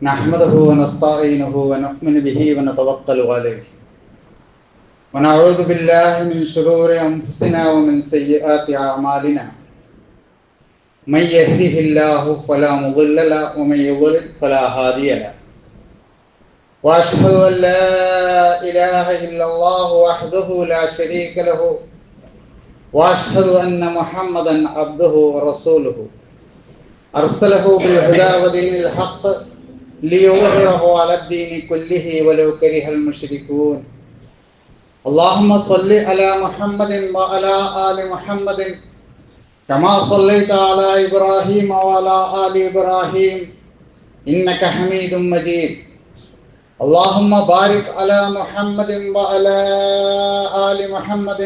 نحمده ونستعينه ونؤمن به ونتوكل عليه ونعوذ بالله من شرور أنفسنا ومن سيئات أعمالنا من يهده الله فلا مضل له ومن يضلل فلا هادي له وأشهد أن لا إله إلا الله وحده لا شريك له وأشهد أن محمدا عبده ورسوله أرسله بالهدى ودين الحق ليظهره على الدين كله ولو كره المشركون اللهم صل على محمد وعلى آل محمد كما صليت على إبراهيم وعلى آل إبراهيم إنك حميد مجيد اللهم بارك على محمد وعلى آل محمد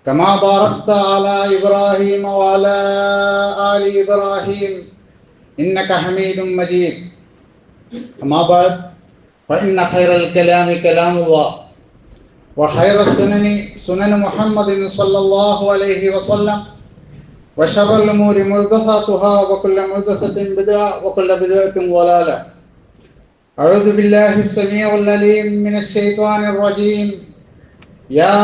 كما باركت على إبراهيم وعلى آل إبراهيم إنك حميد مجيد أما بعد فإن خير الكلام كلام الله وخير السنن سنن محمد صلى الله عليه وسلم وشر الأمور محدثاتها وكل محدثة بدعة وكل بدعة ضلالة أعوذ بالله السميع العليم من الشيطان الرجيم يا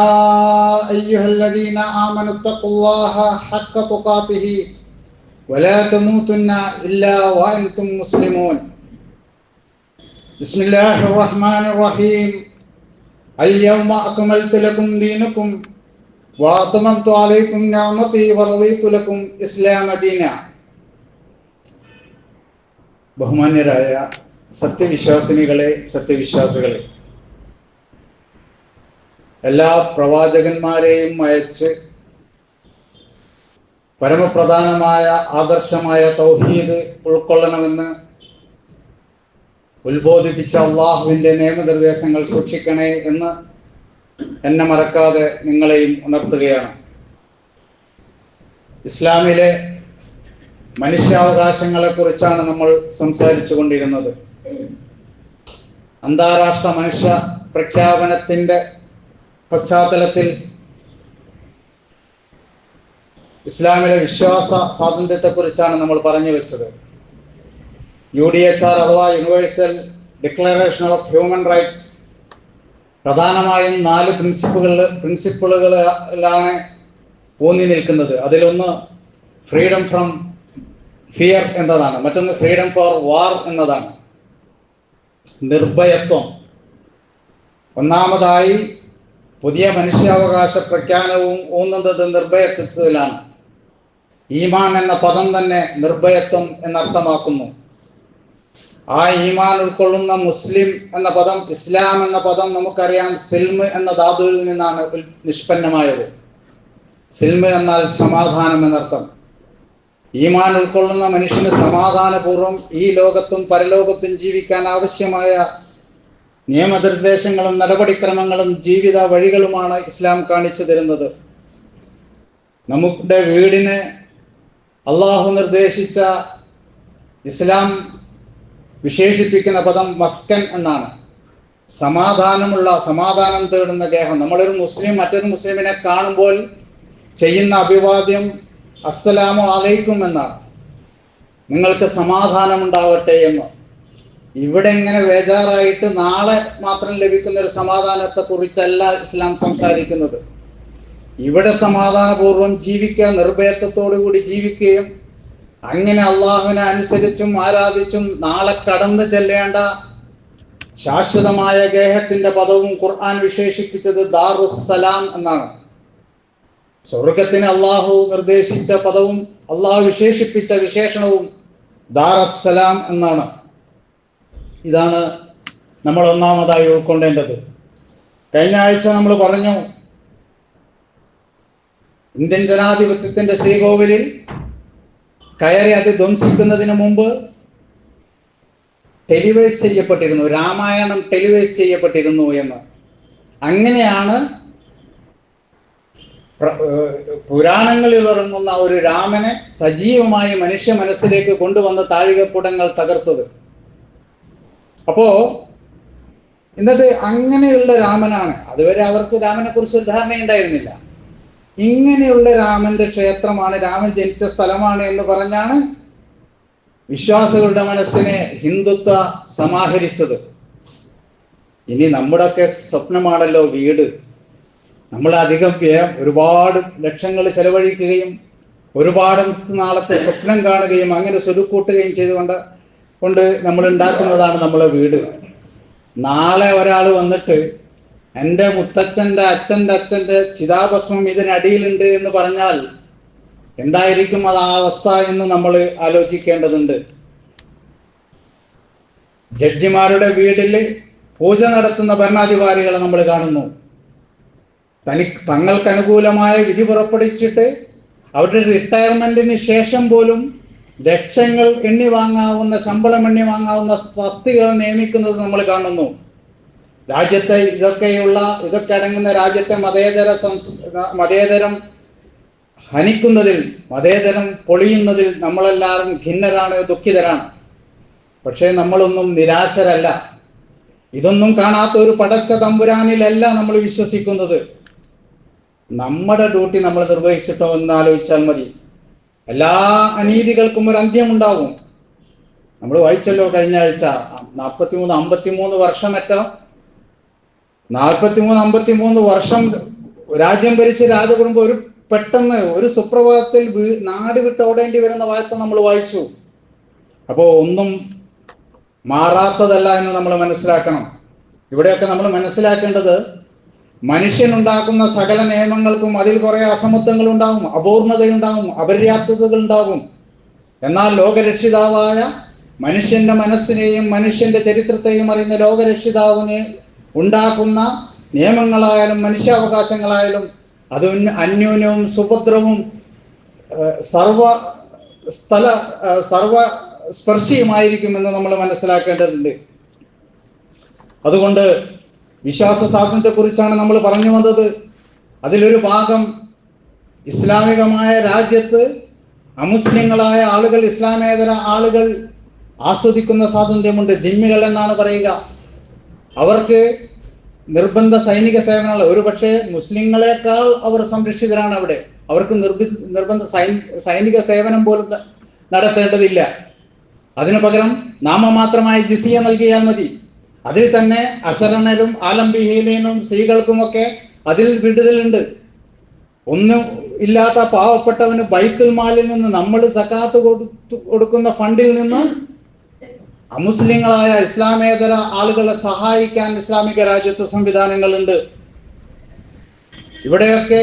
أيها الذين آمنوا اتقوا الله حق تقاته ولا تموتن إلا وأنتم مسلمون بسم الله الرحمن الرحيم اليوم أكملت لكم دينكم وأتممت عليكم نعمتي ورضيت لكم إسلام دينا. ബഹുമാന്യരായ സത്യവിശ്വാസിനികളെ സത്യവിശ്വാസികളെ, എല്ലാ പ്രവാചകന്മാരെയും അയച്ച് പരമപ്രധാനമായ ആദർശമായ തൗഹീദ് ഉൾക്കൊള്ളണമെന്ന് ഉത്ബോധിപ്പിച്ച അള്ളാഹുവിൻ്റെ നിയമനിർദ്ദേശങ്ങൾ സൂക്ഷിക്കണേ എന്ന് എന്നെ മറക്കാതെ നിങ്ങളെയും ഉണർത്തുകയാണ്. ഇസ്ലാമിലെ മനുഷ്യാവകാശങ്ങളെക്കുറിച്ചാണ് നമ്മൾ സംസാരിച്ചു കൊണ്ടിരുന്നത്. അന്താരാഷ്ട്ര മനുഷ്യ പ്രഖ്യാപനത്തിൻ്റെ പശ്ചാത്തലത്തിൽ ഇസ്ലാമിലെ വിശ്വാസ സ്വാതന്ത്ര്യത്തെക്കുറിച്ചാണ് നമ്മൾ പറഞ്ഞു വെച്ചത്. UDHR അഥവാ universal declaration of human rights പ്രധാനമായും 4 പ്രിൻസിപ്പിളുകളിലാണ് ഊന്നി നിൽക്കുന്നത്. അതിലൊന്ന് ഫ്രീഡം ഫ്രം ഫിയർ എന്നതാണ്, മറ്റൊന്ന് ഫ്രീഡം ഫോർ വാർ എന്നതാണ്, നിർഭയത്വം. ഒന്നാമതായി പുതിയ മനുഷ്യാവകാശ പ്രഖ്യാപനവും ഊന്നുന്നത് നിർഭയത്വത്തിലാണ്. ഈമാൻ എന്ന പദം തന്നെ നിർഭയത്വം എന്നർത്ഥമാക്കുന്നു. ആ ഈമാൻ ഉൾക്കൊള്ളുന്ന മുസ്ലിം എന്ന പദം, ഇസ്ലാം എന്ന പദം നമുക്കറിയാം സിൽമ് എന്ന ധാതുവിൽ നിന്നാണ് നിഷ്പന്നമായത്. സിൽമ് എന്നാൽ സമാധാനം എന്നർത്ഥം. ഈമാൻ ഉൾക്കൊള്ളുന്ന മനുഷ്യന് സമാധാനപൂർവ്വം ഈ ലോകത്തും പരലോകത്തും ജീവിക്കാൻ ആവശ്യമായ നിയമനിർദ്ദേശങ്ങളും നടപടിക്രമങ്ങളും ജീവിത വഴികളുമാണ് ഇസ്ലാം കാണിച്ചു തരുന്നത്. നമ്മുടെ വീടിന് അള്ളാഹു നിർദ്ദേശിച്ച ഇസ്ലാം വിശേഷിപ്പിക്കുന്ന പദം മസ്കൻ എന്നാണ്. സമാധാനം തേടുന്ന ഗേഹം. നമ്മളൊരു മുസ്ലിം മറ്റൊരു മുസ്ലിമിനെ കാണുമ്പോൾ ചെയ്യുന്ന അഭിവാദ്യം അസ്സലാമു അലൈക്കും എന്നാണ്, നിങ്ങൾക്ക് സമാധാനമുണ്ടാവട്ടെ എന്ന്. ഇവിടെ ഇങ്ങനെ ബേജാറായിട്ട് നാളെ മാത്രം ലഭിക്കുന്ന ഒരു സമാധാനത്തെ കുറിച്ചല്ല ഇസ്ലാം സംസാരിക്കുന്നത്. ഇവിടെ സമാധാനപൂർവ്വം ജീവിക്കുക, നിർഭയത്വത്തോടു കൂടി ജീവിക്കുകയും അങ്ങനെ അള്ളാഹുവിനെ അനുസരിച്ചും ആരാധിച്ചും നാളെ കടന്നു ചെല്ലേണ്ട ശാശ്വതമായ ഗേഹത്തിന്റെ പദവും ഖുർആൻ വിശേഷിപ്പിച്ചത് ദാറുസ്സലാം എന്നാണ്. സ്വർഗത്തിന് അള്ളാഹു നിർദ്ദേശിച്ച പദവും അള്ളാഹു വിശേഷിപ്പിച്ച വിശേഷണവും ദാറുസ്സലാം എന്നാണ്. ഇതാണ് നമ്മൾ ഒന്നാമതായി ഉൾക്കൊണ്ടേണ്ടത്. കഴിഞ്ഞ ആഴ്ച നമ്മൾ പറഞ്ഞു, ഇന്ത്യൻ ജനാധിപത്യത്തിന്റെ ശ്രീകോവിലിൽ കയറി അത് ധ്വംസിക്കുന്നതിന് മുമ്പ് ടെലിവൈസ് ചെയ്യപ്പെട്ടിരുന്നു, രാമായണം ടെലിവൈസ് ചെയ്യപ്പെട്ടിരുന്നു എന്ന്. അങ്ങനെയാണ് പുരാണങ്ങളിൽ ഇറങ്ങുന്ന ഒരു രാമനെ സജീവമായി മനുഷ്യ മനസ്സിലേക്ക് കൊണ്ടുവന്ന് താഴികക്കുടങ്ങൾ തകർത്തത്. അപ്പോ എന്നിട്ട് അങ്ങനെയുള്ള രാമനാണ്. അതുവരെ അവർക്ക് രാമനെ കുറിച്ച് ഒരു ധാരണയുണ്ടായിരുന്നില്ല. ഇങ്ങനെയുള്ള രാമന്റെ ക്ഷേത്രമാണ്, രാമൻ ജനിച്ച സ്ഥലമാണ് എന്ന് പറഞ്ഞാണ് വിശ്വാസികളുടെ മനസ്സിനെ ഹിന്ദുത്വ സമാഹരിച്ചത്. ഇനി നമ്മുടെയൊക്കെ സ്വപ്നമാണല്ലോ വീട്. നമ്മൾ അധികം ഒരുപാട് ലക്ഷങ്ങൾ ചെലവഴിക്കുകയും ഒരുപാട് നാളത്തെ സ്വപ്നം കാണുകയും അങ്ങനെ സ്വരുക്കൂട്ടുകയും കൊണ്ട് നമ്മൾ ഉണ്ടാക്കുന്നതാണ് നമ്മളെ വീട്. നാളെ ഒരാൾ വന്നിട്ട് എൻ്റെ മുത്തച്ഛൻ്റെ അച്ഛൻ്റെ ചിതാഭസ്മം ഇതിനടിയിലുണ്ട് എന്ന് പറഞ്ഞാൽ എന്തായിരിക്കും അത് ആ അവസ്ഥ എന്ന് നമ്മൾ ആലോചിക്കേണ്ടതുണ്ട്. ജഡ്ജിമാരുടെ വീട്ടിൽ പൂജ നടത്തുന്ന ഭരണാധികാരികളെ നമ്മൾ കാണുന്നു. തങ്ങൾക്ക് അനുകൂലമായ വിധി പുറപ്പെടുവിച്ചിട്ട് അവരുടെ റിട്ടയർമെന്റിന് ശേഷം പോലും ലക്ഷങ്ങൾ എണ്ണി വാങ്ങാവുന്ന, ശമ്പളം എണ്ണി വാങ്ങാവുന്ന തസ്തികകൾ നിയമിക്കുന്നത് നമ്മൾ കാണുന്നു. രാജ്യത്തെ ഇതൊക്കെ അടങ്ങുന്ന രാജ്യത്തെ മതേതരം ഹനിക്കുന്നതിൽ, മതേതരം പൊളിയുന്നതിൽ നമ്മളെല്ലാവരും ഖിന്നരാണ്, ദുഃഖിതരാണ്. പക്ഷേ നമ്മളൊന്നും നിരാശരല്ല. ഇതൊന്നും കാണാത്ത ഒരു പടച്ച തമ്പുരാനിലല്ല നമ്മൾ വിശ്വസിക്കുന്നത്. നമ്മുടെ ഡ്യൂട്ടി നമ്മൾ നിർവഹിച്ചിട്ടോ എന്ന് ആലോചിച്ചാൽ മതി. എല്ലാ അനീതികൾക്കും ഒരു അന്ത്യമുണ്ടാവും. നമ്മൾ വായിച്ചല്ലോ കഴിഞ്ഞ ആഴ്ച 53 വർഷമറ്റോ 53 വർഷം രാജ്യം ഭരിച്ച രാജകുടുംബം പെട്ടെന്ന് ഒരു സുപ്രഭാതത്തിൽ നാട് വിട്ട് ഓടേണ്ടി വരുന്ന വാർത്ത നമ്മൾ വായിച്ചു. അപ്പോൾ ഒന്നും മാറാത്തതല്ല എന്ന് നമ്മൾ മനസ്സിലാക്കണം. ഇവിടെയൊക്കെ നമ്മൾ മനസ്സിലാക്കേണ്ടത്, മനുഷ്യനുണ്ടാക്കുന്ന സകല നിയമങ്ങൾക്കും അതിൽ കുറെ അസമത്വങ്ങൾ ഉണ്ടാകും, അപൂർണതയുണ്ടാകും, അപര്യാപ്തതകൾ ഉണ്ടാകും. എന്നാൽ ലോകരക്ഷിതാവായ മനുഷ്യന്റെ മനസ്സിനെയും മനുഷ്യന്റെ ചരിത്രത്തെയും അറിയുന്ന ലോകരക്ഷിതാവിനെ ഉണ്ടാക്കുന്ന നിയമങ്ങളായാലും മനുഷ്യാവകാശങ്ങളായാലും അത് അന്യോന്യവും സുഭദ്രവും സർവസ്പർശിയുമായിരിക്കുമെന്ന് നമ്മൾ മനസ്സിലാക്കേണ്ടതുണ്ട്. അതുകൊണ്ട് വിശ്വാസ സ്വാതന്ത്ര്യത്തെക്കുറിച്ചാണ് നമ്മൾ പറഞ്ഞു വന്നത്. അതിലൊരു ഭാഗം ഇസ്ലാമികമായ രാജ്യത്ത് അമുസ്ലിങ്ങളായ ആളുകൾ, ഇസ്ലാമേതര ആളുകൾ ആസ്വദിക്കുന്ന സ്വാതന്ത്ര്യമുണ്ട്. ദിമ്മികൾ എന്നാണ് പറയുക. അവർക്ക് നിർബന്ധ സൈനിക സേവനങ്ങൾ, ഒരുപക്ഷെ മുസ്ലിങ്ങളെക്കാൾ അവർ സംരക്ഷിതരാണ്. അവിടെ അവർക്ക് നിർബന്ധ സൈനിക സേവനം പോലും നടത്തേണ്ടതില്ല. അതിനു പകരം നാമമാത്രമായ ജിസിയ നൽകിയാൽ മതി. അതിൽ തന്നെ അശരണരും ആലംബിഹീനനും സ്ത്രീകൾക്കുമൊക്കെ അതിൽ വിടുതലുണ്ട്. ഒന്നും ഇല്ലാത്ത പാവപ്പെട്ടവന് ബൈത്തുൽ മാലിൽ നിന്ന്, നമ്മൾ സക്കാത്ത് കൊടുക്കുന്ന ഫണ്ടിൽ നിന്ന് അമുസ്ലിങ്ങളായ ഇസ്ലാമേതര ആളുകളെ സഹായിക്കാൻ ഇസ്ലാമിക രാജ്യത്ത് സംവിധാനങ്ങളുണ്ട്. ഇവിടെയൊക്കെ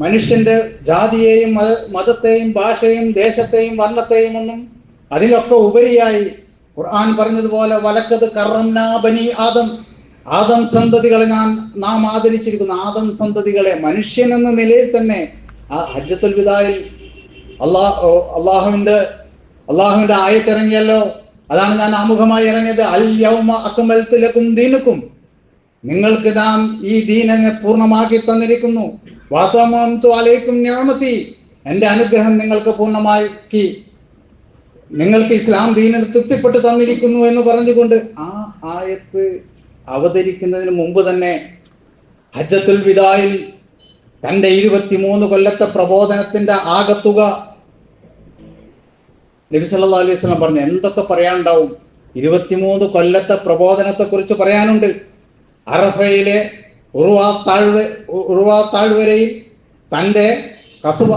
മനുഷ്യന്റെ ജാതിയെയും മതത്തെയും ഭാഷയെയും ദേശത്തെയും വർണ്ണത്തെയും ഒന്നും അതിലൊക്കെ ഉപരിയായി ഖുർആൻ പറഞ്ഞതുപോലെ വലക്കത് കറംനാ ബനി ആദം സന്തതികളെ നാം ആദരിച്ചിരിക്കുന്നു. ആദം സന്തതികളെ മനുഷ്യൻ എന്ന നിലയിൽ തന്നെ ആ ഹജ്ജത്തുൽ വിദായിൽ അള്ളാഹുവിന്റെ ആയത്തിറങ്ങിയല്ലോ. അതാണ് ഞാൻ ആമുഖമായി ഇറങ്ങിയത്. അൽ യൗമ അക്മൽതു ലക്കും ദീനക്കും, നിങ്ങൾക്ക് നാം ഈ ദീനിനെ പൂർണ്ണമാക്കി തന്നിരിക്കുന്നു. വഅത്മംതു അലൈക്കും നിഅമതി, എൻ്റെ അനുഗ്രഹം നിങ്ങൾക്ക് പൂർണ്ണമാക്കി നിങ്ങൾക്ക് ഇസ്ലാം ദീനിന് തൃപ്തിപ്പെട്ട് തന്നിരിക്കുന്നു എന്ന് പറഞ്ഞുകൊണ്ട് ആ ആയത്ത് അവതരിക്കുന്നതിന് മുമ്പ് തന്നെ ഹജ്ജത്തുൽ വിദായിൽ തൻ്റെ 23 കൊല്ലത്തെ പ്രബോധനത്തിന്റെ ആകത്തുക നബി സല്ലല്ലാഹു അലൈഹി വസല്ലം പറഞ്ഞു. എന്തൊക്കെ പറയാനുണ്ടാവും? 23 കൊല്ലത്തെ പ്രബോധനത്തെ കുറിച്ച് പറയാനുണ്ട്. അറഫയിലെ ഉറുവാ താഴ്വരയിൽ തൻ്റെ കസുവ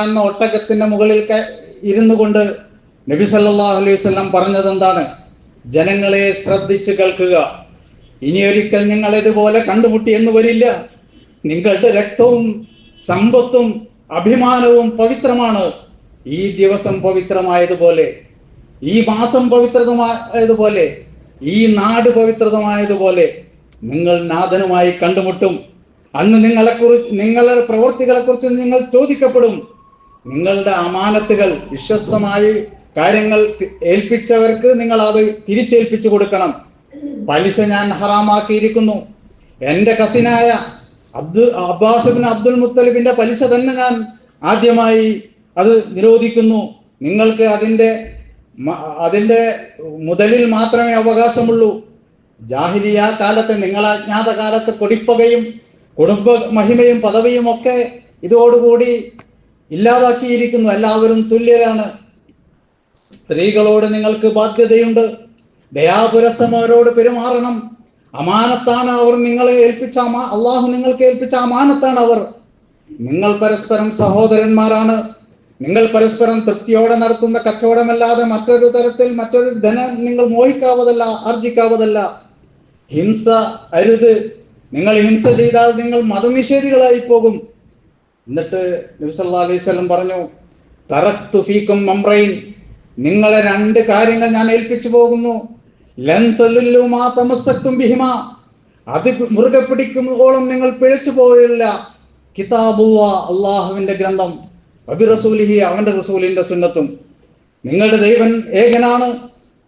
എന്ന ഒട്ടകത്തിന്റെ മുകളിൽ ഇരുന്നു കൊണ്ട് നബി സല്ലല്ലാഹു അലൈഹി വസല്ലം പറഞ്ഞത് എന്താണ്? ജനങ്ങളെ ശ്രദ്ധിച്ച് കേൾക്കുക. ഇനിയൊരിക്കൽ നിങ്ങൾ ഇതുപോലെ കണ്ടുമുട്ടി എന്ന് വരില്ല. നിങ്ങളുടെ രക്തവും സമ്പത്തും അഭിമാനവും പവിത്രമാണ്. ഈ ദിവസം പവിത്രമായതുപോലെ, ഈ മാസം പവിത്രമായതുപോലെ, ഈ നാട് പവിത്രമായതുപോലെ നിങ്ങൾ നാഥനുമായി കണ്ടുമുട്ടും. അന്ന് നിങ്ങളുടെ പ്രവൃത്തികളെ കുറിച്ച് നിങ്ങൾ ചോദിക്കപ്പെടും. നിങ്ങളുടെ അമാനത്തുകൾ, വിശ്വസ്തമായി കാര്യങ്ങൾ ഏൽപ്പിച്ചവർക്ക് നിങ്ങൾ അത് തിരിച്ചേൽപ്പിച്ചു കൊടുക്കണം. പലിശ ഞാൻ ഹറാമാക്കിയിരിക്കുന്നു. എൻ്റെ കസിനായ അബ്ബാസ് ഇബ്നു അബ്ദുൽ മുത്തലിബിന്റെ പലിശ തന്നെ ഞാൻ ആദ്യമായി അത് നിരോധിക്കുന്നു. നിങ്ങൾക്ക് അതിൻ്റെ മുതലിൽ മാത്രമേ അവകാശമുള്ളൂ. ജാഹിലിയ കാലത്ത്, നിങ്ങൾ അജ്ഞാത കാലത്ത് കൊടിപ്പകയും കുടുംബ മഹിമയും പദവിയും ഒക്കെ ഇതോടുകൂടി ഇല്ലാതാക്കിയിരിക്കുന്നു. എല്ലാവരും തുല്യരാണ്. സ്ത്രീകളോട് നിങ്ങൾക്ക് ബാധ്യതയുണ്ട്. ദയാപുരസം അവരോട് പെരുമാറണം. അമാനത്താണ് അവർ നിങ്ങളെ ഏൽപ്പിച്ച അള്ളാഹു നിങ്ങൾക്ക് ഏൽപ്പിച്ച അമാനത്താണ് അവർ. നിങ്ങൾ പരസ്പരം സഹോദരന്മാരാണ്. നിങ്ങൾ പരസ്പരം തൃപ്തിയോടെ നടത്തുന്ന കച്ചവടമല്ലാതെ മറ്റൊരു തരത്തിൽ മറ്റൊരു ധനം നിങ്ങൾ മോഹിക്കാവതല്ല, ആർജിക്കാവതല്ല. ഹിംസ അരുത്. നിങ്ങൾ ഹിംസ ചെയ്താൽ നിങ്ങൾ മതനിഷേധികളായി പോകും. എന്നിട്ട് നബി സല്ലല്ലാഹു അലൈഹി വസല്ലം പറഞ്ഞു, തറക്തു ഫീക്കും അംറൈൻ, നിങ്ങളെ രണ്ട് കാര്യങ്ങൾ ഞാൻ ഏൽപ്പിച്ചു പോകുന്നു. ലൻ തളില്ലു മാ തമസ്സക്തും ബിഹിമാ, അത് മുറുകെ പിടിക്കുമ്പോഴും നിങ്ങൾ പിഴച്ചു പോയില്ല. കിതാബുല്ലാഹ്, അള്ളാഹുവിന്റെ ഗ്രന്ഥം, വബി റസൂലിഹി, അവന്റെ റസൂലിന്റെ സുന്നത്തും. നിങ്ങളുടെ ദൈവൻ ഏകനാണ്,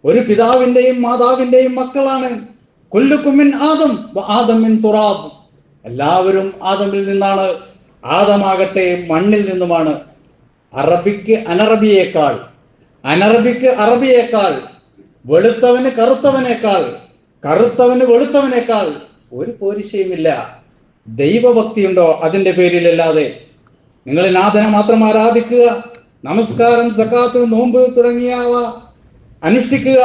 ഒരു പിതാവിന്റെയും മാതാവിന്റെയും മക്കളാണ്. കുല്ലുക്കും മിൻ ആദം വ ആദം മിൻ തുറാബ്, എല്ലാവരും ആദമിൽ നിന്നാണ്, ആദമാകട്ടെ മണ്ണിൽ നിന്നുമാണ്. അറബിക്ക് അനറബിയേക്കാൾ, അനറബിക്ക് അറബിയേക്കാൾ, വെളുത്തവന് കറുത്തവനേക്കാൾ, കറുത്തവന് വെളുത്തവനേക്കാൾ ഒരു പോരിശയുമില്ല. ദൈവഭക്തിയുണ്ടോ അതിന്റെ പേരിലല്ലാതെ? നിങ്ങൾ നാഥനെ മാത്രം ആരാധിക്കുക, നമസ്കാരം, സക്കാത്ത്, നോമ്പ് തുടങ്ങിയവ അനുഷ്ഠിക്കുക,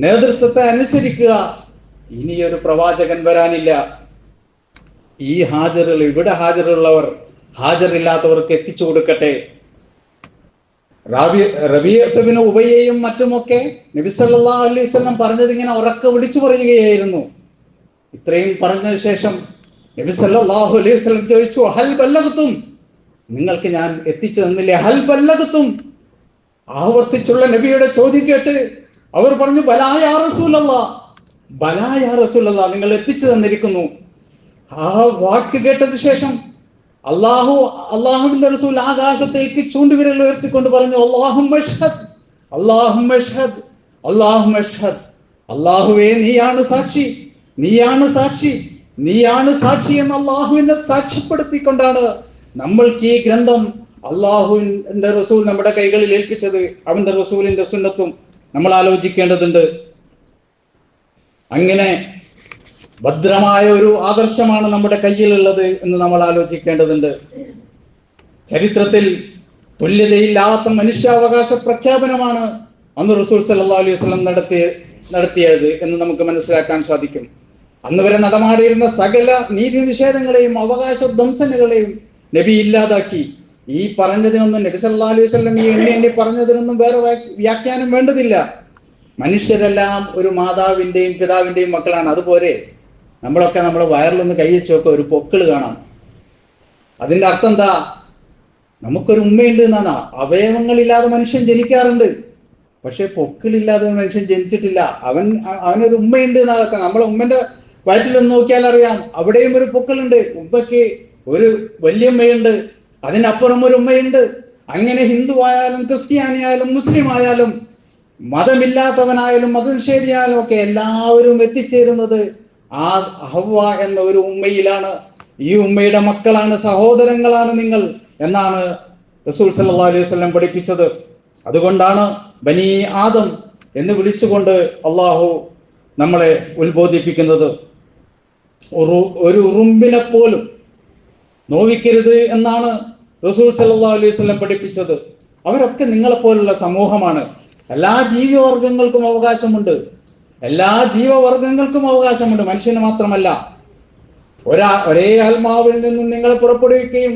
നേതൃത്വത്തെ അനുസരിക്കുക. ഇനിയൊരു പ്രവാചകൻ വരാനില്ല. ഈ ഹാജറുകൾ, ഇവിടെ ഹാജറുള്ളവർ ഹാജറില്ലാത്തവർക്ക് എത്തിച്ചു കൊടുക്കട്ടെ. റബീഅത്ത് ബിൻ ഉബയ്യയും മറ്റുമൊക്കെ നബി സല്ലല്ലാഹു അലൈഹി വസല്ലം പറഞ്ഞത് ഇങ്ങനെ ഉറക്കെ വിളിച്ചു പറയുകയായിരുന്നു. ഇത്രയും പറഞ്ഞതിന് ശേഷം നബി സല്ലല്ലാഹു അലൈഹി വസല്ലം ചോദിച്ചു, ഹൽ ബല്ലഗതും, നിങ്ങൾക്ക് ഞാൻ എത്തിച്ചു തന്നില്ലേ? ഹൽ ബല്ലഗതും, ആവർത്തിച്ചുള്ള നബിയുടെ ചോദ്യം കേട്ട് അവർ പറഞ്ഞു, ബലാ യാ റസൂലല്ലാഹ്, ബലാ യാ റസൂലല്ലാഹ്, നിങ്ങൾ എത്തിച്ചു തന്നിരിക്കുന്നു. ആ വാക്ക് കേട്ടതിന് ശേഷം അള്ളാഹുവിന്റെ റസൂൽ ആകാശത്തേക്ക് ചൂണ്ടുവിരൽ ഉയർത്തിക്കൊണ്ട് പറഞ്ഞു, അല്ലാഹുമ്മ അഷ്ഹദ്, അല്ലാഹുമ്മ അഷ്ഹദ്, അല്ലാഹുമ്മ അഷ്ഹദ്, അല്ലാഹുവേ നീയാണ് സാക്ഷി, നീയാണ് സാക്ഷി, നീയാണ് സാക്ഷി എന്ന് അള്ളാഹുവിനെ സാക്ഷ്യപ്പെടുത്തിക്കൊണ്ടാണ് നമ്മൾക്ക് ഈ ഗ്രന്ഥം അള്ളാഹുവിന്റെ റസൂൽ നമ്മുടെ കൈകളിൽ ഏൽപ്പിച്ചത്. അവന്റെ റസൂലിന്റെ സുന്നത്തും നമ്മൾ ആലോചിക്കേണ്ടതുണ്ട്. അങ്ങനെ ഭദ്രമായ ഒരു ആദർശമാണ് നമ്മുടെ കയ്യിലുള്ളത് എന്ന് നമ്മൾ ആലോചിക്കേണ്ടതുണ്ട്. ചരിത്രത്തിൽ തുല്യതയില്ലാത്ത മനുഷ്യാവകാശ പ്രഖ്യാപനമാണ് അന്ന് റസൂൽ സല്ലല്ലാഹു അലൈഹി വസല്ലം നടത്തിയത് എന്ന് നമുക്ക് മനസ്സിലാക്കാൻ സാധിക്കും. അന്ന് വരെ നടമാടിയിരുന്ന സകല നീതി നിഷേധങ്ങളെയും അവകാശ ധ്വംസനകളെയും നബി ഇല്ലാതാക്കി. ഈ പറഞ്ഞതിനൊന്നും, നബി സല്ലല്ലാഹു അലൈഹി വസല്ലം ഈ എണ്ണി പറഞ്ഞതിനൊന്നും വേറെ വ്യാഖ്യാനം വേണ്ടതില്ല. മനുഷ്യരെല്ലാം ഒരു മാതാവിന്റെയും പിതാവിന്റെയും മക്കളാണ്. അതുപോലെ നമ്മളൊക്കെ നമ്മളെ വയറിലൊന്ന് കൈവച്ച് നോക്കുക, ഒരു പൊക്കിള് കാണാം. അതിന്റെ അർത്ഥം എന്താ? നമുക്കൊരു ഉമ്മയുണ്ട് എന്നാണ്. അവയവങ്ങളില്ലാതെ മനുഷ്യൻ ജനിക്കാറുണ്ട്, പക്ഷെ പൊക്കിളില്ലാതെ മനുഷ്യൻ ജനിച്ചിട്ടില്ല. അവനൊരു ഉമ്മയുണ്ട് എന്നാണ്. നമ്മളെ ഉമ്മന്റെ വയറ്റിലൊന്ന് നോക്കിയാൽ അറിയാം, അവിടെയും ഒരു പൊക്കിളുണ്ട്. ഉമ്മയ്ക്ക് ഒരു വല്യമ്മയുണ്ട്, അതിനപ്പുറം ഒരു ഉമ്മയുണ്ട്. അങ്ങനെ ഹിന്ദു ആയാലും ക്രിസ്ത്യാനിയായാലും മുസ്ലിം ആയാലും മതമില്ലാത്തവനായാലും മതനിഷേധിയായാലും ഒക്കെ എല്ലാവരും എത്തിച്ചേരുന്നത് ആ ഹവ്വ എന്ന ഒരു ഉമ്മയിലാണ്. ഈ ഉമ്മയുടെ മക്കളാണ്, സഹോദരങ്ങളാണ് നിങ്ങൾ എന്നാണ് റസൂൽ സല്ലല്ലാഹു അലൈഹി വസല്ലം പഠിപ്പിച്ചത്. അതുകൊണ്ടാണ് ബനി ആദം എന്ന് വിളിച്ചുകൊണ്ട് അള്ളാഹു നമ്മളെ ഉത്ബോധിപ്പിക്കുന്നത്. ഒരു ഉറുമ്പിനെ പോലും നോവിക്കരുത് എന്നാണ് റസൂൽ സല്ലല്ലാഹു അലൈഹി വസല്ലം പഠിപ്പിച്ചത്. അവരൊക്കെ നിങ്ങളെപ്പോലുള്ള സമൂഹമാണ്. എല്ലാ ജീവിവർഗങ്ങൾക്കും അവകാശമുണ്ട്, എല്ലാ ജീവവർഗങ്ങൾക്കും അവകാശമുണ്ട്, മനുഷ്യന് മാത്രമല്ല. ഒരേ ആത്മാവിൽ നിന്നും നിങ്ങൾ പുറപ്പെടുവിക്കുകയും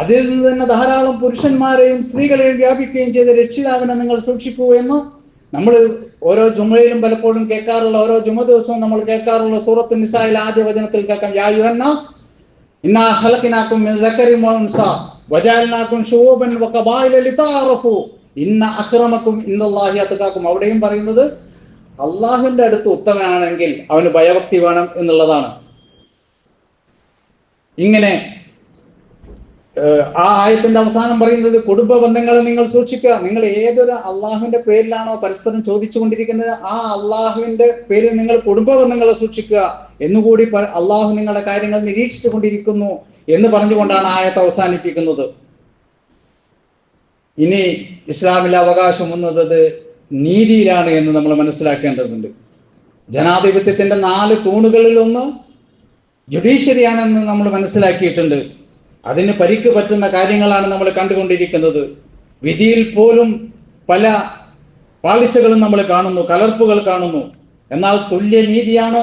അതിൽ നിന്ന് തന്നെ ധാരാളം പുരുഷന്മാരെയും സ്ത്രീകളെയും വ്യാപിക്കുകയും ചെയ്ത രക്ഷിതാവിനെ നിങ്ങൾ സൂക്ഷിക്കൂ എന്ന് നമ്മൾ ഓരോ ജുമയിലും പലപ്പോഴും കേൾക്കാറുള്ള, ഓരോ ജുമ ദിവസവും നമ്മൾ കേൾക്കാറുള്ള സൂറത്ത് നിസായിൽ ആദ്യ വചനത്തിൽ കേൾക്കാം, യാ അയ്യുഹന്നാസ് ഇന്നാ ഖലഖനാകും മിൻ ദക്കറിൻ വ ഉൻസാ വജഅൽനാകും ശുഊബൻ വ ഖബായില ലിതഅറഫു ഇന്ന അക്രമക്കും ഇന്നല്ലാഹി അത്ഖാക്കും. അവിടെയും പറയുന്നത് അള്ളാഹുവിന്റെ അടുത്ത് ഉത്തമനാണെങ്കിൽ അവന് ഭയഭക്തി വേണം എന്നുള്ളതാണ്. ഇങ്ങനെ ആ ആയത്തിന്റെ അവസാനം പറയുന്നത് കുടുംബ ബന്ധങ്ങളെ നിങ്ങൾ സൂക്ഷിക്കുക. നിങ്ങൾ ഏതൊരു അള്ളാഹുവിന്റെ പേരിലാണോ പരസ്പരം ചോദിച്ചുകൊണ്ടിരിക്കുന്നത്, ആ അള്ളാഹുവിന്റെ പേരിൽ നിങ്ങൾ കുടുംബ ബന്ധങ്ങളെ സൂക്ഷിക്കുക എന്നുകൂടി അള്ളാഹു നിങ്ങളുടെ കാര്യങ്ങൾ നിരീക്ഷിച്ചു കൊണ്ടിരിക്കുന്നു എന്ന് പറഞ്ഞുകൊണ്ടാണ് ആയത്ത് അവസാനിപ്പിക്കുന്നത്. ഇനി ഇസ്ലാമിലെ അവകാശം എന്നത് നീതിയിലാണ് എന്ന് നമ്മൾ മനസ്സിലാക്കേണ്ടതുണ്ട്. ജനാധിപത്യത്തിന്റെ 4 തൂണുകളിൽ ഒന്ന് ജുഡീഷ്യറിയാണെന്ന് നമ്മൾ മനസ്സിലാക്കിയിട്ടുണ്ട്. അതിന് പരിക്ക് പറ്റുന്ന കാര്യങ്ങളാണ് നമ്മൾ കണ്ടുകൊണ്ടിരിക്കുന്നത്. വിധിയിൽ പോലും പല പാളിച്ചകളും നമ്മൾ കാണുന്നു, കലർപ്പുകൾ കാണുന്നു. എന്നാൽ തുല്യനീതിയാണ്,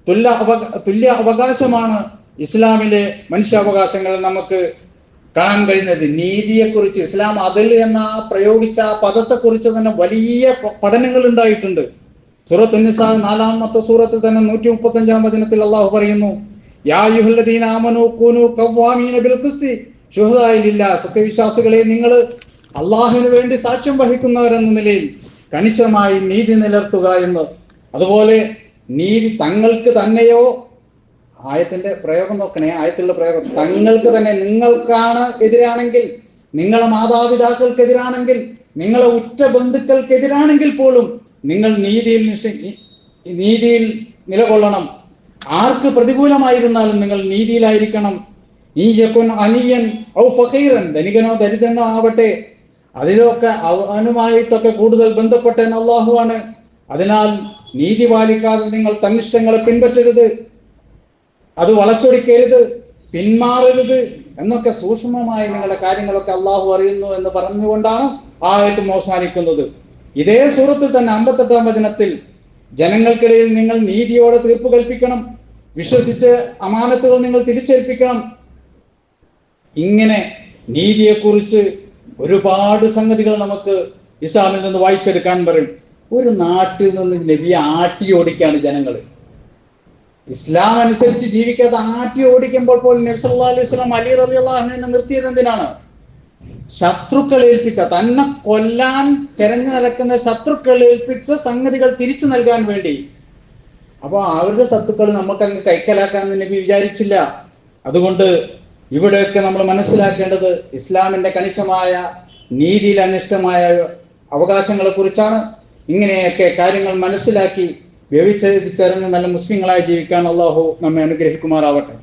തുല്യ അവകാശമാണ് ഇസ്ലാമിലെ മനുഷ്യാവകാശങ്ങൾ നമുക്ക് കാണാൻ കഴിയുന്നത്. നീതിയെക്കുറിച്ച് ഇസ്ലാം അതിൽ എന്ന പ്രയോഗിച്ച ആ പദത്തെക്കുറിച്ച് തന്നെ വലിയ പഠനങ്ങൾ ഉണ്ടായിട്ടുണ്ട്. സൂറത്തുൻ നിസാ 4-ാമത്തെ സൂറത്തിൽ തന്നെ 135-ാം വചനത്തിൽ അള്ളാഹു പറയുന്നു, യാ അയ്യുഹല്ലദീന ആമനൂ കൂനൂ ഖവ്വാമീന ബിൽ ഖിസ്തി ശുഹദാഇ ലില്ലാഹ്, സത്യവിശ്വാസികളെ നിങ്ങൾ അള്ളാഹുവിന് വേണ്ടി സാക്ഷ്യം വഹിക്കുന്നവരെന്ന നിലയിൽ കണിശമായി നീതി നിലർത്തുക എന്ന്. അതുപോലെ നീതി തങ്ങൾക്ക് തന്നെയോ, ആയത്തിന്റെ പ്രയോഗം നോക്കണേ, ആയത്തിലുള്ള പ്രയോഗം തങ്ങൾക്ക് തന്നെ, നിങ്ങൾക്കാണ് എതിരാണെങ്കിൽ, നിങ്ങളെ മാതാപിതാക്കൾക്കെതിരാണെങ്കിൽ, നിങ്ങളെ ഉറ്റ ബന്ധുക്കൾക്കെതിരാണെങ്കിൽ പോലും നിങ്ങൾ നീതിയിൽ നിലകൊള്ളണം. ആർക്ക് പ്രതികൂലമായിരുന്നാലും നിങ്ങൾ നീതിയിലായിരിക്കണം. ഈ യകുൻ അനിയൻ ഔ ഫഖീറൻ, ധനികനോ ദരിദ്രനോ ആവട്ടെ, അതിലൊക്കെ അവനുമായിട്ടൊക്കെ കൂടുതൽ ബന്ധപ്പെട്ട അല്ലാഹുവാണ്. അതിനാൽ നീതി പാലിക്കാതെ നിങ്ങൾ തന്നിഷ്ടങ്ങളെ പിൻപറ്റരുത്, അത് വളച്ചൊടിക്കരുത്, പിന്മാറരുത് എന്നൊക്കെ സൂക്ഷ്മമായി നിങ്ങളുടെ കാര്യങ്ങളൊക്കെ അള്ളാഹു അറിയുന്നു എന്ന് പറഞ്ഞുകൊണ്ടാണ് ആയത്ത് അവസാനിക്കുന്നത്. ഇതേ സൂറത്തിൽ തന്നെ 58-ാം വചനത്തിൽ ജനങ്ങൾക്കിടയിൽ നിങ്ങൾ നീതിയോടെ തീർപ്പ് കൽപ്പിക്കണം, വിശ്വസിച്ച് അമാനത്തുകൾ നിങ്ങൾ തിരിച്ചേൽപ്പിക്കണം. ഇങ്ങനെ നീതിയെക്കുറിച്ച് ഒരുപാട് സംഗതികൾ നമുക്ക് ഇസ്ലാമിൽ നിന്ന് വായിച്ചെടുക്കാൻ പറയും. ഒരു നാട്ടിൽ നിന്ന് നബി ആട്ടി ഓടിക്കാണ് ജനങ്ങൾ. ഇസ്ലാം അനുസരിച്ച് ജീവിക്കാതെ ആട്ടി ഓടിക്കുമ്പോൾ പോലും നബി സല്ലല്ലാഹു അലൈഹി വസല്ലം അലി റളിയല്ലാഹു അൻഹുവിനെ നിർത്തിയത് എന്തിനാണ്? ശത്രുക്കൾ ഏൽപ്പിച്ച, തന്നെ കൊല്ലാൻ തിരഞ്ഞു നടക്കുന്ന ശത്രുക്കൾ ഏൽപ്പിച്ച സംഗതികൾ തിരിച്ചു നൽകാൻ വേണ്ടി. അപ്പൊ അവരുടെ ശത്രുക്കൾ നമുക്ക് അങ്ങ് കൈക്കലാക്കാൻ നബി വിചാരിച്ചില്ല. അതുകൊണ്ട് ഇവിടെയൊക്കെ നമ്മൾ മനസ്സിലാക്കേണ്ടത് ഇസ്ലാമിന്റെ കണിശമായ നീതിയിൽ അനിഷ്ടമായ അവകാശങ്ങളെ കുറിച്ചാണ്. ഇങ്ങനെയൊക്കെ കാര്യങ്ങൾ മനസ്സിലാക്കി വ്യഭിചരിച്ചറിഞ്ഞ് നല്ല മുസ്ലിങ്ങളായി ജീവിക്കാൻ അള്ളാഹു നമ്മെ അനുഗ്രഹിക്കുമാറാവട്ടെ.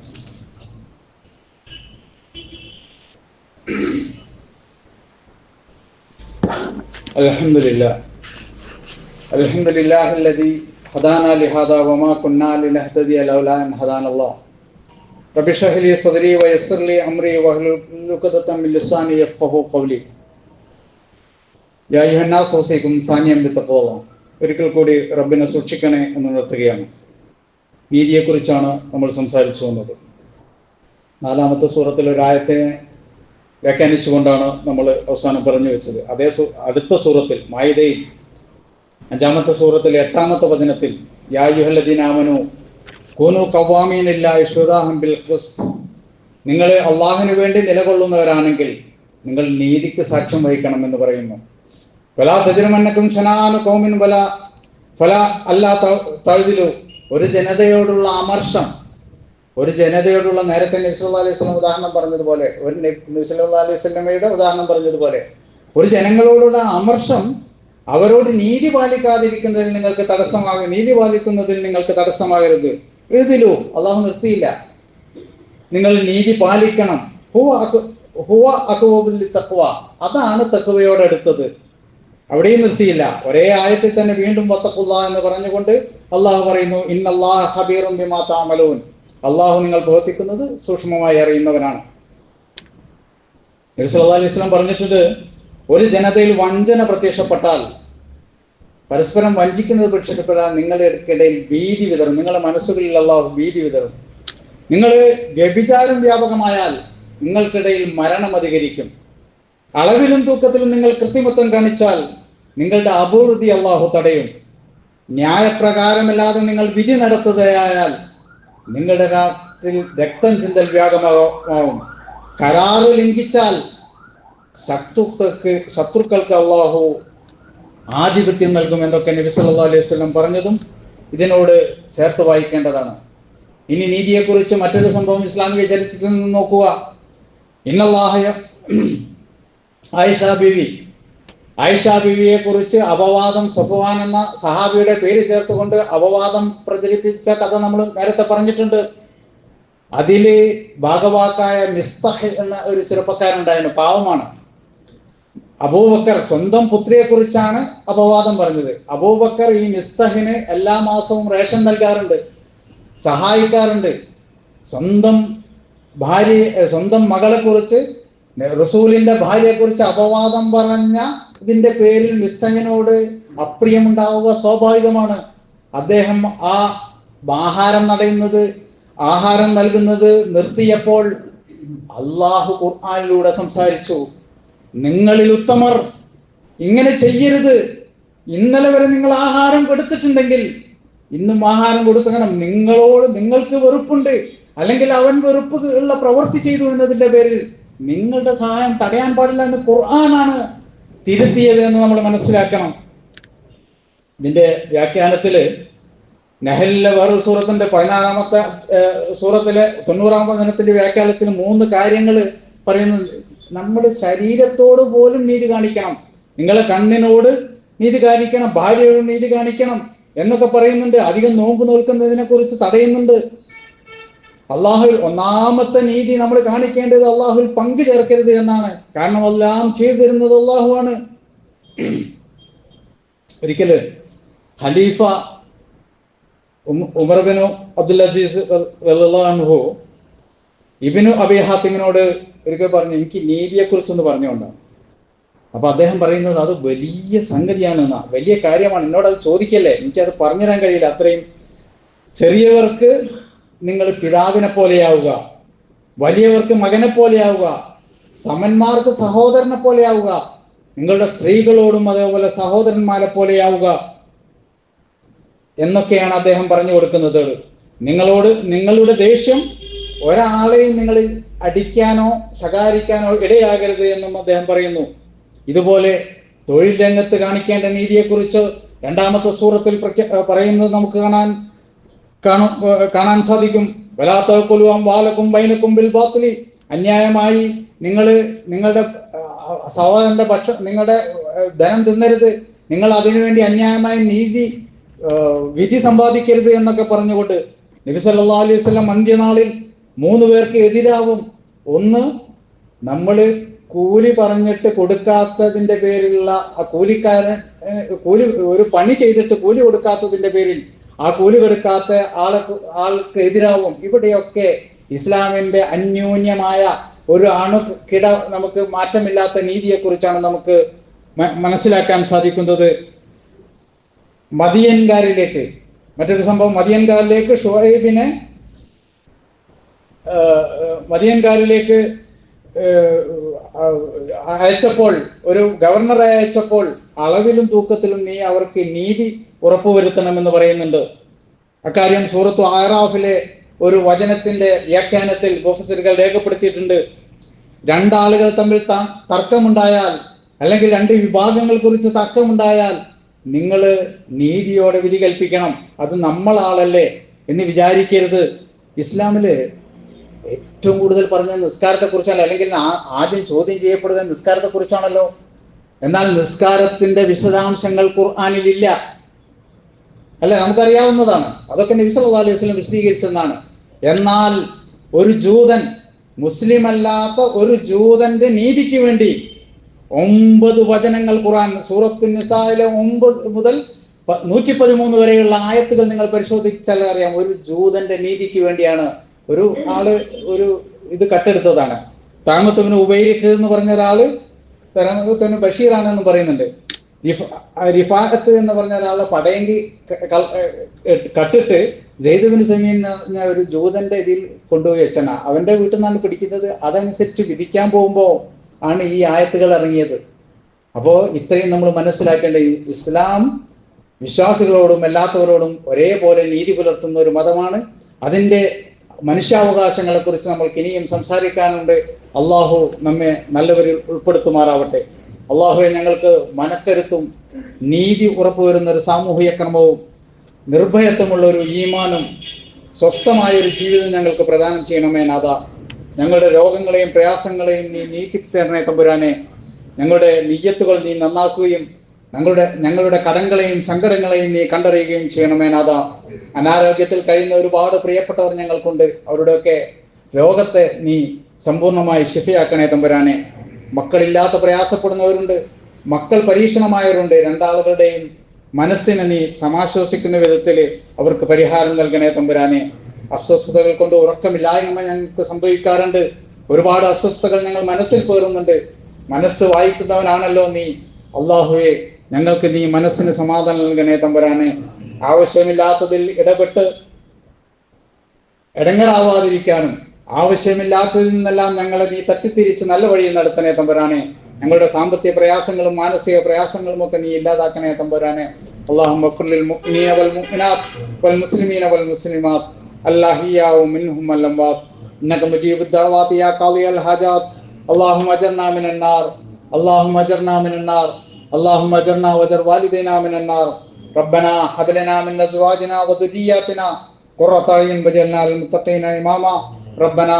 അൽഹംദുലില്ലാഹി അൽദി ഹദാനാ ലിഹാദാ വമാ കുന്നാ ലിനഹ്തദിയ ലൗലാ അൻ ഹദാനല്ലാഹ് റബ്ബി ഇശ്റഹ് ലി സദ്രി വയസ്സിർ ലി അംരി വഹ്ലുൽ ഉഖ്ദതം മിൻ ലിസാനി യഫ്ഖഹു ഖൗലി. യാ അയ്യുഹന്നാസ് ഔസീകും സാനിയം ബിത്തഖ്വല്ലാഹ്. ഒരിക്കൽ കൂടി റബ്ബിനെ സൂക്ഷിക്കണേ എന്ന് ഉണർത്തുകയാണ്. നീതിയെക്കുറിച്ചാണ് നമ്മൾ സംസാരിച്ചു വന്നത്. 4-ാമത്തെ സൂറത്തിൽ ഒരായത്തെ വ്യാഖ്യാനിച്ചുകൊണ്ടാണ് നമ്മൾ അവസാനം പറഞ്ഞു വെച്ചത്. അതേ അടുത്ത സൂറത്തിൽ മായിദയിൽ 5-ാമത്തെ സൂറത്തിൽ 8-ാമത്തെ വചനത്തിൽ യാ അയ്യുഹല്ലദീന ആമനൂ കൂനൂ ഖവ്വാമീന ലില്ലാഹി ശുഹദാഅ ബിൽ ഖിസ്ത്, നിങ്ങൾ അള്ളാഹുവിന് വേണ്ടി നിലകൊള്ളുന്നവരാണെങ്കിൽ നിങ്ങൾ നീതിക്ക് സാക്ഷ്യം വഹിക്കണം എന്ന് പറയുന്നു. ഫലാ തജ്രിമന്നകും ശനാഅനു ഖൗമിൻ ഫലാ അല്ലാ തഅ്ദിലു, ഒരു ജനതയോടുള്ള അമർഷം, ഒരു ജനതയോടുള്ള, നേരത്തെ നബി സല്ലല്ലാഹു അലൈഹി വസല്ലം ഉദാഹരണം പറഞ്ഞതുപോലെ, നബി സല്ലല്ലാഹു അലൈഹി വസല്ലമയുടെ ഉദാഹരണം പറഞ്ഞതുപോലെ, ഒരു ജനങ്ങളോടുള്ള അമർഷം അവരോട് നീതി പാലിക്കാതിരിക്കുന്നതിൽ നിങ്ങൾക്ക് നീതി പാലിക്കുന്നതിൽ നിങ്ങൾക്ക് തടസ്സമാകരുത്. എഴുതിലൂ, അള്ളാഹു നിർത്തിയില്ല, നിങ്ങൾ നീതി പാലിക്കണം. ഹുവ അഖ്വബുൽ തഖ്വ, അതാണ് തഖ്വയോടടുത്തത്. അവിടെയും നിർത്തിയില്ല, ഒരേ ആയത്തിൽ തന്നെ വീണ്ടും വത്തഖുല്ലാഹ് എന്ന് പറഞ്ഞുകൊണ്ട് അള്ളാഹു പറയുന്നു, ഇന്നല്ലാഹ ഖബീറും ബിമാ തഅമലൂൻ, അള്ളാഹു നിങ്ങൾ പ്രവർത്തിക്കുന്നത് സൂക്ഷ്മമായി അറിയുന്നവനാണ്. നബി സല്ലല്ലാഹു അലൈഹി വസല്ലം പറഞ്ഞിട്ടുണ്ട്, ഒരു ജനതയിൽ വഞ്ചന പ്രത്യക്ഷപ്പെട്ടാൽ, പരസ്പരം വഞ്ചിക്കുന്നത് പ്രത്യക്ഷപ്പെട്ടാൽ നിങ്ങളുടെ ഇടയിൽ ഭീതി വിതറും, നിങ്ങളുടെ മനസ്സുകളിൽ അള്ളാഹു ഭീതി വിതറും. നിങ്ങൾ വ്യഭിചാരം വ്യാപകമായാൽ നിങ്ങൾക്കിടയിൽ മരണം അധികരിക്കും. അളവിലും തൂക്കത്തിലും നിങ്ങൾ കൃത്രിമത്വം കാണിച്ചാൽ നിങ്ങളുടെ അഭിവൃദ്ധി അള്ളാഹു തടയും. ന്യായപ്രകാരമല്ലാതെ നിങ്ങൾ വിധി നടത്തുകയായാൽ നിങ്ങളുടെ രാത്രിയിൽ രക്തം ചിന്തൽ വ്യാപകമാവും. കരാറ് ലംഘിച്ചാൽ ശത്രുക്കൾക്ക് അള്ളാഹു ആധിപത്യം നൽകും എന്നൊക്കെ നബി സല്ലല്ലാഹു അലൈഹി വസല്ലം പറഞ്ഞതും ഇതിനോട് ചേർത്ത് വായിക്കേണ്ടതാണ്. ഇനി നീതിയെക്കുറിച്ച് മറ്റൊരു സംഭവം ഇസ്ലാമിക ചരിത്രത്തിൽ നിന്ന് നോക്കുക. ആയിഷ ബീവിയെ കുറിച്ച് അപവാദം, സഫ്വാൻ എന്ന സഹാബിയുടെ പേര് ചേർത്തുകൊണ്ട് അപവാദം പ്രചരിപ്പിച്ച കഥ നമ്മൾ നേരത്തെ പറഞ്ഞിട്ടുണ്ട്. അതില് ഭാഗവാക്കായ മിസ്തഹ് എന്ന ഒരു ചെറുപ്പക്കാരുണ്ടായിരുന്നു, പാവമാണ്. അബൂബക്കർ സ്വന്തം പുത്രിയെ കുറിച്ചാണ് അപവാദം പറഞ്ഞത്. അബൂബക്കർ ഈ മിസ്തഹിന് എല്ലാ മാസവും റേഷൻ നൽകാറുണ്ട്, സഹായിക്കാറുണ്ട്. സ്വന്തം മകളെ കുറിച്ച് റസൂലിന്റെ ഭാര്യയെ കുറിച്ച് അപവാദം പറഞ്ഞ ഇതിന്റെ പേരിൽ മിസ്തങ്ങിനോട് അപ്രിയമുണ്ടാവുക സ്വാഭാവികമാണ്. അദ്ദേഹം ആ ആഹാരം നൽകുന്നത് നിർത്തിയപ്പോൾ അള്ളാഹു ഖുർആനിലൂടെ സംസാരിച്ചു, നിങ്ങളിൽ ഉത്തമർ ഇങ്ങനെ ചെയ്യരുത്. ഇന്നലെ വരെ നിങ്ങൾ ആഹാരം കൊടുത്തിട്ടുണ്ടെങ്കിൽ ഇന്നും ആഹാരം കൊടുക്കണം. നിങ്ങൾക്ക് വെറുപ്പുണ്ട്, അല്ലെങ്കിൽ അവൻ വെറുപ്പ് ഉള്ള പ്രവൃത്തി ചെയ്തു എന്നതിന്റെ പേരിൽ നിങ്ങളുടെ സഹായം തടയാൻ പാടില്ല എന്ന് ഖുർആനാണ് തിരുത്തിയത് എന്ന് നമ്മൾ മനസ്സിലാക്കണം. ഇതിന്റെ വ്യാഖ്യാനത്തില് നഹലിലെ വേറൊരു സൂറത്തിന്റെ 16-ാമത്തെ സൂറത്തിലെ 90-ാമത്തെ ദിനത്തിന്റെ വ്യാഖ്യാനത്തിൽ 3 കാര്യങ്ങൾ പറയുന്നത്. നമ്മൾ ശരീരത്തോട് പോലും നീതി കാണിക്കണം, നിങ്ങളെ കണ്ണിനോട് നീതി കാണിക്കണം, ഭാര്യയോട് നീതി കാണിക്കണം എന്നൊക്കെ പറയുന്നുണ്ട്. അധികം നോമ്പ് നോൽക്കുന്നതിനെ കുറിച്ച് തടയുന്നുണ്ട്. അള്ളാഹുൽ ഒന്നാമത്തെ നീതി നമ്മൾ കാണിക്കേണ്ടത് അള്ളാഹുൽ പങ്കു ചേർക്കരുത് എന്നാണ്. കാരണം എല്ലാം ചെയ്തു തരുന്നത് അള്ളാഹുവാണ്. ഒരിക്കല് ഖലീഫ ഉമർ ബിനു അബ്ദുൽ അസീസ് റളിയല്ലാഹു അൻഹു ഇബ്നു അബീ ഹാത്തിമിനോട് ഒരിക്കൽ പറഞ്ഞു, എനിക്ക് നീതിയെ കുറിച്ചൊന്ന് പറഞ്ഞുകൊണ്ടാണ്. അപ്പൊ അദ്ദേഹം പറയുന്നത് അത് വലിയ സംഗതിയാണെന്നാ, വലിയ കാര്യമാണ്, എന്നോട് അത് ചോദിക്കല്ലേ, എനിക്കത് പറഞ്ഞുതരാൻ കഴിയില്ല. അത്രയും ചെറിയവർക്ക് നിങ്ങൾ പിതാവിനെ പോലെയാവുക, വലിയവർക്ക് മകനെ പോലെയാവുക, സമന്മാർക്ക് സഹോദരനെ പോലെയാവുക, നിങ്ങളുടെ സ്ത്രീകളോടും അതേപോലെ സഹോദരന്മാരെ പോലെയാവുക എന്നൊക്കെയാണ് അദ്ദേഹം പറഞ്ഞു കൊടുക്കുന്നത്. നിങ്ങളുടെ ദേഷ്യം ഒരാളെയും നിങ്ങൾ അടിക്കാനോ ശകാരിക്കാനോ ഇടയാകരുത് എന്നും അദ്ദേഹം പറയുന്നു. ഇതുപോലെ തൊഴിൽ രംഗത്ത് കാണിക്കേണ്ട നീതിയെക്കുറിച്ച് 2-ാമത്തെ സൂറത്തിൽ പറയുന്നത് നമുക്ക് കാണാൻ സാധിക്കും. വലാത്തവക്കുലുവാം വാലക്കും ബൈനക്കും ബിൽ ബാത്തിലി, അന്യായമായി നിങ്ങളുടെ സഹോദരന്റെ നിങ്ങളുടെ ധനം തിന്നരുത്, നിങ്ങൾ അതിനുവേണ്ടി അന്യായമായി വിധി സമ്പാദിക്കരുത് എന്നൊക്കെ പറഞ്ഞുകൊണ്ട് നബി സല്ലല്ലാഹു അലൈഹി വസല്ലം അന്ത്യനാളിൽ 3 പേർക്ക് എതിരാവും. ഒന്ന്, നമ്മള് കൂലി പറഞ്ഞിട്ട് കൊടുക്കാത്തതിന്റെ പേരിലുള്ള ആ കൂലി ഒരു പണി ചെയ്തിട്ട് കൂലി കൊടുക്കാത്തതിന്റെ പേരിൽ ആ കൂലി കൊടുക്കാത്ത ആൾക്ക് എതിരാവും. ഇവിടെയൊക്കെ ഇസ്ലാമിന്റെ അന്യോന്യമായ ഒരു അണുകിട നമുക്ക് മാറ്റമില്ലാത്ത നീതിയെ കുറിച്ചാണ് നമുക്ക് മനസ്സിലാക്കാൻ സാധിക്കുന്നത്. മദിയൻകാരിലേക്ക് മറ്റൊരു സംഭവം, മദിയൻകാരിലേക്ക് അയച്ചപ്പോൾ, ഒരു ഗവർണറെ അയച്ചപ്പോൾ അളവിലും തൂക്കത്തിലും നീ അവർക്ക് നീതി ഉറപ്പുവരുത്തണമെന്ന് പറയുന്നുണ്ട്. അക്കാര്യം സൂറത്തു ആറാഫിലെ ഒരു വചനത്തിന്റെ വ്യാഖ്യാനത്തിൽ പ്രൊഫസറുകൾ രേഖപ്പെടുത്തിയിട്ടുണ്ട്. 2 ആളുകൾ തമ്മിൽ തർക്കമുണ്ടായാൽ, അല്ലെങ്കിൽ 2 വിഭാഗങ്ങളെ കുറിച്ച് തർക്കമുണ്ടായാൽ നിങ്ങൾ നീതിയോടെ വിധി കൽപ്പിക്കണം. അത് നമ്മളാളല്ലേ എന്ന് വിചാരിക്കരുത്. ഇസ്ലാമില് ഏറ്റവും കൂടുതൽ പറഞ്ഞത് നിസ്കാരത്തെ കുറിച്ചാണ്, അല്ലെങ്കിൽ ആദ്യം ചോദ്യം ചെയ്യപ്പെടുക നിസ്കാരത്തെ കുറിച്ചാണല്ലോ. എന്നാൽ നിസ്കാരത്തിന്റെ വിശദാംശങ്ങൾ ഖുർആനിലില്ല, അല്ലെ? നമുക്കറിയാവുന്നതാണ്. അതൊക്കെ നബി സല്ലല്ലാഹു അലൈഹി വസല്ലം വിശദീകരിച്ചെന്നാണ്. എന്നാൽ ഒരു ജൂതൻ, മുസ്ലിം അല്ലാത്ത ഒരു ജൂതന്റെ നീതിക്ക് വേണ്ടി 9 വചനങ്ങൾ ഖുർആൻ സൂറത്തു നിസായിലെ 9 മുതൽ 113 വരെയുള്ള ആയത്തുകൾ നിങ്ങൾ പരിശോധിച്ചാൽ അറിയാം. ഒരു ജൂതന്റെ നീതിക്ക് വേണ്ടിയാണ് ഒരു ആള് ഇത് കട്ടെടുത്തതാണ്. താമത്തുവിന് ഉബൈരിഖ് എന്ന് പറഞ്ഞ ഒരാള് തന്നെ ബഷീറാണെന്ന് പറയുന്നുണ്ട്. റിഫാഅത്ത് എന്ന് പറഞ്ഞ ഒരാളെ പടയെങ്കി കട്ടിട്ട് സെയ്ദുബിന് സമീൻ എന്ന് പറഞ്ഞ ഒരു ജൂതന്റെ ഇതിൽ കൊണ്ടുപോയി വെച്ചണ അവന്റെ വീട്ടിൽ നിന്നാണ് പിടിക്കുന്നത്. അതനുസരിച്ച് വിധിക്കാൻ പോകുമ്പോൾ ആണ് ഈ ആയത്തുകൾ ഇറങ്ങിയത്. അപ്പോൾ ഇത്രയും നമ്മൾ മനസ്സിലാക്കേണ്ടത്, ഇസ്ലാം വിശ്വാസികളോടും അല്ലാത്തവരോടും ഒരേപോലെ നീതി പുലർത്തുന്ന ഒരു മതമാണ്. അതിൻ്റെ മനുഷ്യാവകാശങ്ങളെ കുറിച്ച് നമ്മൾക്ക് ഇനിയും സംസാരിക്കാനുണ്ട്. അള്ളാഹു നമ്മെ നല്ലവരിൽ ഉൾപ്പെടുത്തുമാറാവട്ടെ. അള്ളാഹുവെ, ഞങ്ങൾക്ക് മനക്കരുത്തും നീതി ഉറപ്പുവരുന്ന ഒരു സാമൂഹിക ക്രമവും നിർഭയത്വമുള്ള ഒരു ഈമാനും സ്വസ്ഥമായ ഒരു ജീവിതം ഞങ്ങൾക്ക് പ്രദാനം ചെയ്യണമേ നാഥ. ഞങ്ങളുടെ രോഗങ്ങളെയും പ്രയാസങ്ങളെയും നീ നീക്കിത്തരണേ തമ്പുരാനെ. ഞങ്ങളുടെ നിയ്യത്തുകൾ നീ നന്നാക്കുകയും ഞങ്ങളുടെ കടങ്ങളെയും സങ്കടങ്ങളെയും നീ കണ്ടറിയുകയും ചെയ്യണമേ നാഥ. അനാരോഗ്യത്തിൽ കഴിയുന്ന ഒരുപാട് പ്രിയപ്പെട്ടവർ ഞങ്ങൾക്കുണ്ട്. അവരുടെയൊക്കെ രോഗത്തെ നീ സമ്പൂർണ്ണമായി ശിഫയാക്കണേ തമ്പുരാനെ. മക്കളില്ലാത്ത പ്രയാസപ്പെടുന്നവരുണ്ട്, മക്കൾ പരീക്ഷണമായവരുണ്ട്. 2 ആളുകളുടെയും മനസ്സിനെ നീ സമാശ്വസിക്കുന്ന വിധത്തിൽ അവർക്ക് പരിഹാരം നൽകണേ തമ്പുരാനെ. അസ്വസ്ഥതകൾ കൊണ്ട് ഉറക്കമില്ലായ്മ ഞങ്ങൾക്ക് സംഭവിക്കാറുണ്ട്. ഒരുപാട് അസ്വസ്ഥതകൾ ഞങ്ങൾ മനസ്സിൽ പേറുന്നുണ്ട്. മനസ്സ് വായിക്കുന്നവനാണല്ലോ നീ. അള്ളാഹുവെ, ഞങ്ങൾക്ക് നീ മനസ്സിന് സമാധാനം നൽകണേ തമ്പുരാനെ. ആവശ്യമില്ലാത്തതിൽ ഇടപെട്ട് ഇടങ്ങറാവാതിരിക്കാനും ആവശ്യമില്ലാത്തതിൽ നിന്നെല്ലാം ഞങ്ങളെ നീ തട്ടിത്തിരിച്ച് നല്ല വഴിയിൽ നടത്തണേ തമ്പുരാനെ. ഞങ്ങളുടെ സാമ്പത്തിക പ്രയാസങ്ങളും മാനസിക പ്രയാസങ്ങളും ഒക്കെ നീ ഇല്ലാതാക്കണേ തമ്പുരാനെ. اللهم اغفر للمؤمنين والمؤمنات والمسلمين والمسلمات الأحياء منهم والأموات إنك مجيب الدعوات يا قاضي الحاجات. اللهم أجرنا من النار، اللهم أجرنا من النار، اللهم أجرنا وأجر والدينا من النار. ربنا هب لنا من أزواجنا وذرياتنا قرة أعين واجعلنا للمتقين إماما. ربنا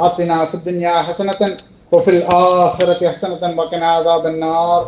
آتنا في الدنيا حسنة وفي الآخرة حسنة وقنا عذاب النار.